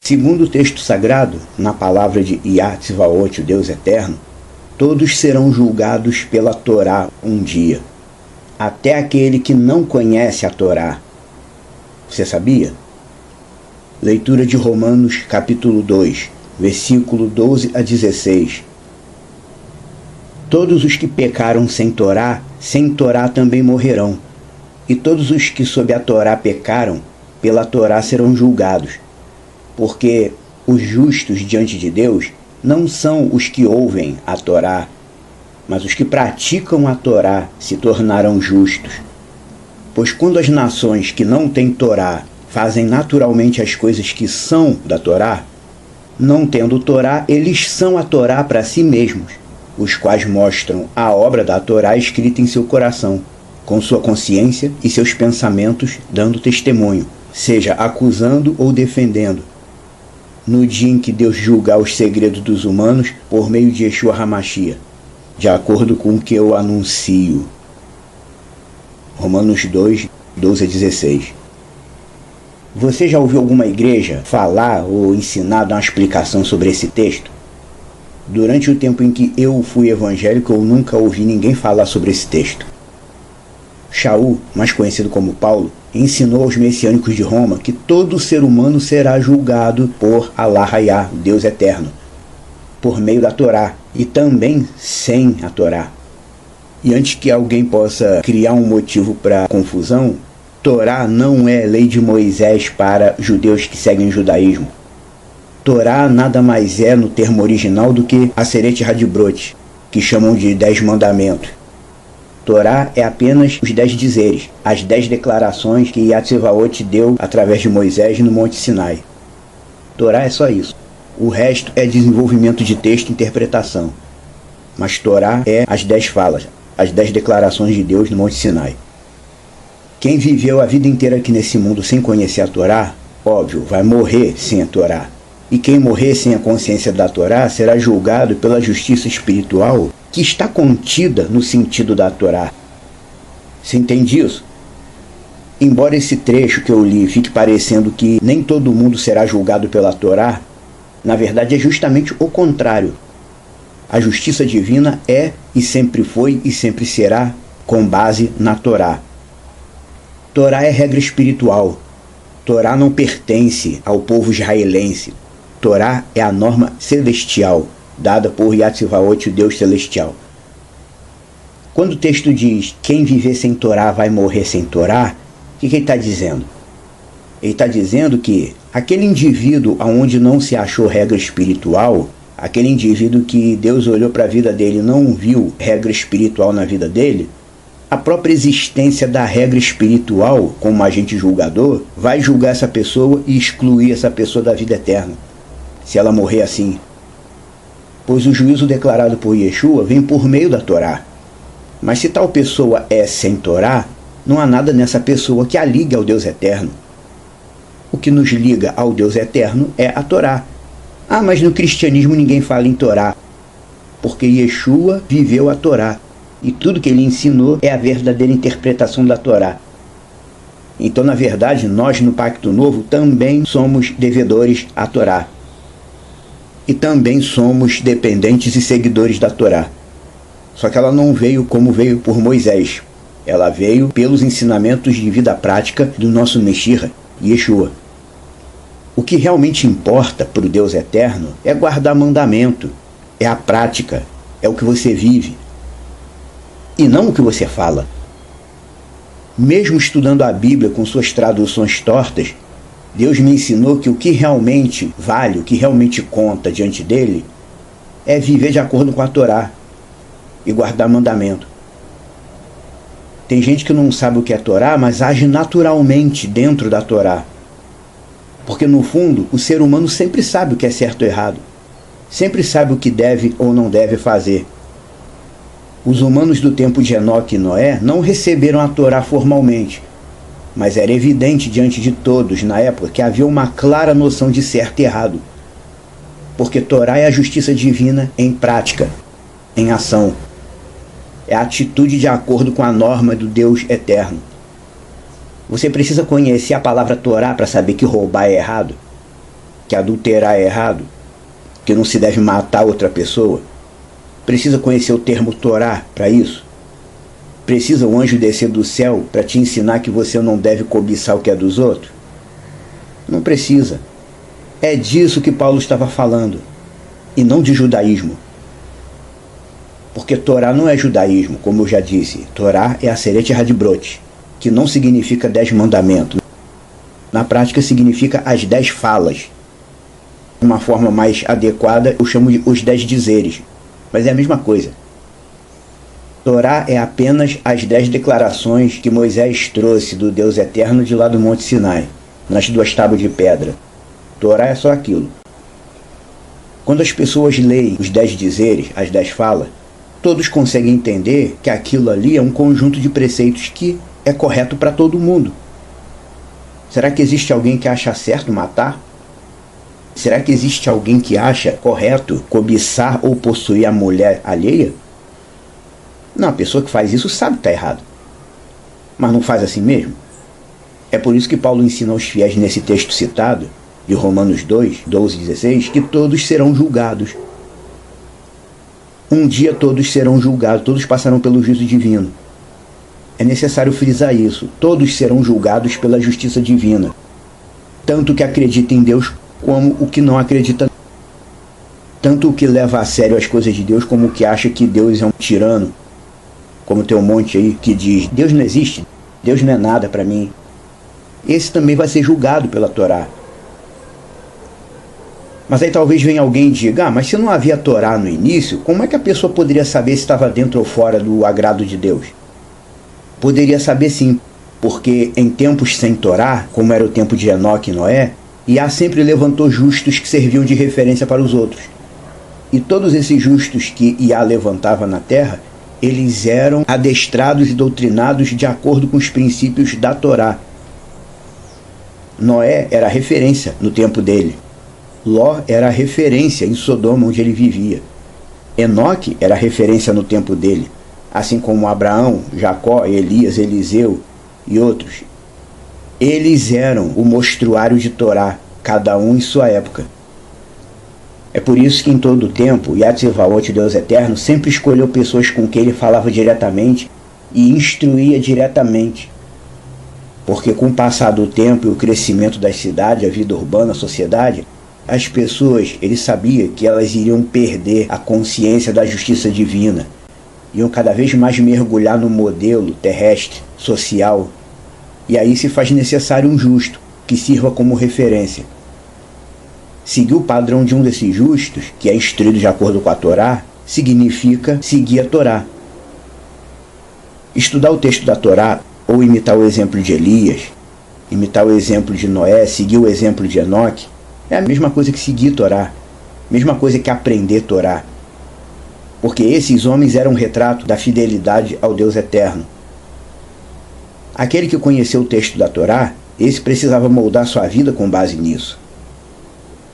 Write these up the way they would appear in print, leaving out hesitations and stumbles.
Segundo o texto sagrado, na palavra de Yah Tzvaot, o Deus Eterno, todos serão julgados pela Torá um dia, até aquele que não conhece a Torá. Você sabia? Leitura de Romanos capítulo 2, versículo 12 a 16. Todos os que pecaram sem Torá também morrerão, e todos os que sob a Torá pecaram, pela Torá serão julgados, porque os justos diante de Deus não são os que ouvem a Torá, mas os que praticam a Torá se tornarão justos. Pois quando as nações que não têm Torá fazem naturalmente as coisas que são da Torá, não tendo Torá, eles são a Torá para si mesmos, os quais mostram a obra da Torá escrita em seu coração, com sua consciência e seus pensamentos dando testemunho, seja acusando ou defendendo, no dia em que Deus julgar os segredos dos humanos por meio de Yeshua HaMashiach, de acordo com o que eu anuncio. Romanos 2, 12 a 16. Você já ouviu alguma igreja falar ou ensinar, dar uma explicação sobre esse texto? Durante o tempo em que eu fui evangélico, eu nunca ouvi ninguém falar sobre esse texto. Shaul, mais conhecido como Paulo, ensinou aos messiânicos de Roma que todo ser humano será julgado por Allah Hayah, Deus Eterno, por meio da Torá, e também sem a Torá. E antes que alguém possa criar um motivo para confusão, Torá não é lei de Moisés para judeus que seguem o judaísmo. Torá nada mais é, no termo original, do que Aseret Hadibrot, que chamam de 10 mandamentos. Torá é apenas os 10 dizeres, as 10 declarações que Yah Tzvaot deu através de Moisés no Monte Sinai. Torá é só isso. O resto é desenvolvimento de texto e interpretação. Mas Torá é as 10 falas, as 10 declarações de Deus no Monte Sinai. Quem viveu a vida inteira aqui nesse mundo sem conhecer a Torá, óbvio, vai morrer sem a Torá. E quem morrer sem a consciência da Torá será julgado pela justiça espiritual que está contida no sentido da Torá. Você entende isso? Embora esse trecho que eu li fique parecendo que nem todo mundo será julgado pela Torá, na verdade é justamente o contrário. A justiça divina é e sempre foi e sempre será com base na Torá. Torá é regra espiritual. Torá não pertence ao povo israelense. Torá é a norma celestial, dada por Yah Tzvaot, o Deus celestial. Quando o texto diz quem viver sem Torá vai morrer sem Torá, o que ele está dizendo? Ele está dizendo que aquele indivíduo onde não se achou regra espiritual, aquele indivíduo que Deus olhou para a vida dele e não viu regra espiritual na vida dele, a própria existência da regra espiritual como agente julgador vai julgar essa pessoa e excluir essa pessoa da vida eterna, se ela morrer assim. Pois o juízo declarado por Yeshua vem por meio da Torá. Mas se tal pessoa é sem Torá, não há nada nessa pessoa que a ligue ao Deus Eterno. O que nos liga ao Deus Eterno é a Torá. Ah, mas no cristianismo ninguém fala em Torá, porque Yeshua viveu a Torá, e tudo que ele ensinou é a verdadeira interpretação da Torá. Então, na verdade, nós no Pacto Novo também somos devedores à Torá. E também somos dependentes e seguidores da Torá. Só que ela não veio como veio por Moisés. Ela veio pelos ensinamentos de vida prática do nosso Meshirra, Yeshua. O que realmente importa para o Deus Eterno é guardar mandamento, é a prática, é o que você vive, e não o que você fala. Mesmo estudando a Bíblia com suas traduções tortas, Deus me ensinou que o que realmente vale, o que realmente conta diante dele, é viver de acordo com a Torá e guardar mandamento. Tem gente que não sabe o que é Torá, mas age naturalmente dentro da Torá. Porque no fundo, o ser humano sempre sabe o que é certo ou errado. Sempre sabe o que deve ou não deve fazer. Os humanos do tempo de Enoque e Noé não receberam a Torá formalmente, mas era evidente diante de todos na época que havia uma clara noção de certo e errado. Porque Torá é a justiça divina em prática, em ação. É a atitude de acordo com a norma do Deus Eterno. Você precisa conhecer a palavra Torá para saber que roubar é errado? que adulterar é errado, que não se deve matar outra pessoa? Precisa conhecer o termo Torá para isso? Precisa um anjo descer do céu para te ensinar que você não deve cobiçar o que é dos outros? Não precisa. É disso que Paulo estava falando, e não de judaísmo. Porque Torá não é judaísmo, como eu já disse. Torá é a Aseret Hadbrot, que não significa 10 mandamentos. Na prática significa as 10 falas. De uma forma mais adequada, eu chamo de os 10 dizeres. Mas é a mesma coisa. Torá é apenas as 10 declarações que Moisés trouxe do Deus Eterno de lá do Monte Sinai, nas 2 tábuas de pedra. Torá é só aquilo. Quando as pessoas leem os 10 dizeres, as 10 falas, todos conseguem entender que aquilo ali é um conjunto de preceitos que é correto para todo mundo. Será que existe alguém que acha certo matar? Será que existe alguém que acha correto cobiçar ou possuir a mulher alheia? Não, a pessoa que faz isso sabe que está errado. Mas não faz assim mesmo? É por isso que Paulo ensina aos fiéis nesse texto citado, de Romanos 2, 12 e 16, que todos serão julgados. Um dia todos serão julgados, todos passarão pelo juízo divino. É necessário frisar isso. Todos serão julgados pela justiça divina. Tanto o que acredita em Deus como o que não acredita. Tanto o que leva a sério as coisas de Deus como o que acha que Deus é um tirano. Como tem um monte aí que diz, Deus não existe, Deus não é nada para mim. Esse também vai ser julgado pela Torá. Mas aí talvez venha alguém e diga, mas se não havia Torá no início, como é que a pessoa poderia saber se estava dentro ou fora do agrado de Deus? Poderia saber sim, porque em tempos sem Torá, como era o tempo de Enoque e Noé, Iá sempre levantou justos que serviam de referência para os outros. E todos esses justos que Iá levantava na terra, eles eram adestrados e doutrinados de acordo com os princípios da Torá. Noé era a referência no tempo dele. Ló era a referência em Sodoma, onde ele vivia. Enoque era a referência no tempo dele, assim como Abraão, Jacó, Elias, Eliseu e outros. Eles eram o mostruário de Torá, cada um em sua época. É por isso que em todo o tempo, Yahtzivahot, Deus Eterno, sempre escolheu pessoas com quem ele falava diretamente e instruía diretamente. Porque com o passar do tempo e o crescimento das cidades, a vida urbana, a sociedade, as pessoas, ele sabia que elas iriam perder a consciência da justiça divina. Iam cada vez mais mergulhar no modelo terrestre, social. E aí se faz necessário um justo, que sirva como referência. Seguir o padrão de um desses justos, que é instruído de acordo com a Torá, significa seguir a Torá. Estudar o texto da Torá, ou imitar o exemplo de Elias, imitar o exemplo de Noé, seguir o exemplo de Enoque, é a mesma coisa que seguir Torá, mesma coisa que aprender Torá. Porque esses homens eram um retrato da fidelidade ao Deus Eterno. Aquele que conheceu o texto da Torá, esse precisava moldar sua vida com base nisso.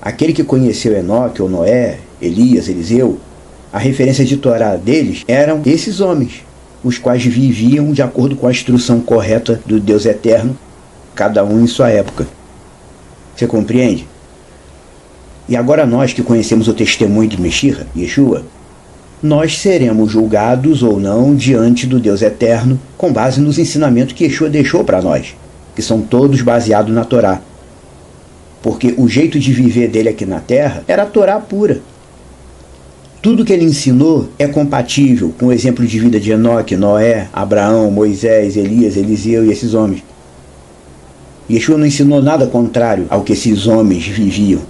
Aquele que conheceu Enoque ou Noé, Elias, Eliseu, a referência de Torá deles eram esses homens, os quais viviam de acordo com a instrução correta do Deus Eterno, cada um em sua época. Você compreende? E agora nós que conhecemos o testemunho de Meshira, Yeshua, nós seremos julgados ou não diante do Deus Eterno com base nos ensinamentos que Yeshua deixou para nós, que são todos baseados na Torá. Porque o jeito de viver dele aqui na Terra era a Torá pura. Tudo que ele ensinou é compatível com o exemplo de vida de Enoque, Noé, Abraão, Moisés, Elias, Eliseu e esses homens. Yeshua não ensinou nada contrário ao que esses homens viviam.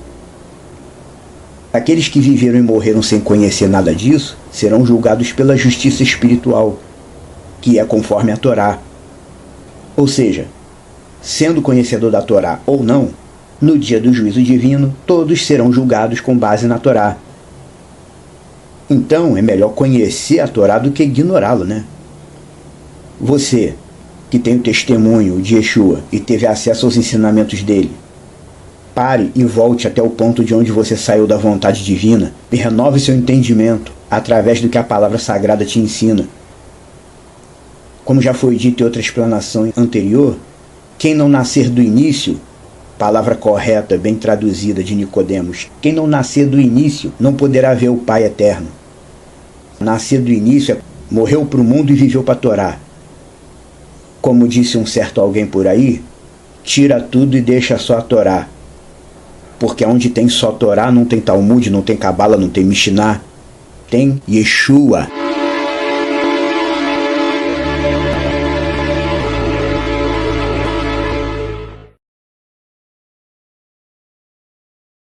Aqueles que viveram e morreram sem conhecer nada disso serão julgados pela justiça espiritual, que é conforme a Torá. Ou seja, sendo conhecedor da Torá ou não, no dia do juízo divino, todos serão julgados com base na Torá. Então, é melhor conhecer a Torá do que ignorá-lo, né? Você, que tem o testemunho de Yeshua e teve acesso aos ensinamentos dele, pare e volte até o ponto de onde você saiu da vontade divina e renove seu entendimento através do que a palavra sagrada te ensina. Como já foi dito em outra explanação anterior, quem não nascer do início palavra correta, bem traduzida, de Nicodemos: quem não nascer do início não poderá ver o Pai eterno. Nascer do início é morreu para o mundo e viveu para a Torá. Como disse um certo alguém por aí, tira tudo e deixa só a Torá. Porque onde tem só Torá não tem Talmud, não tem Cabala, não tem Mishnah, tem Yeshua.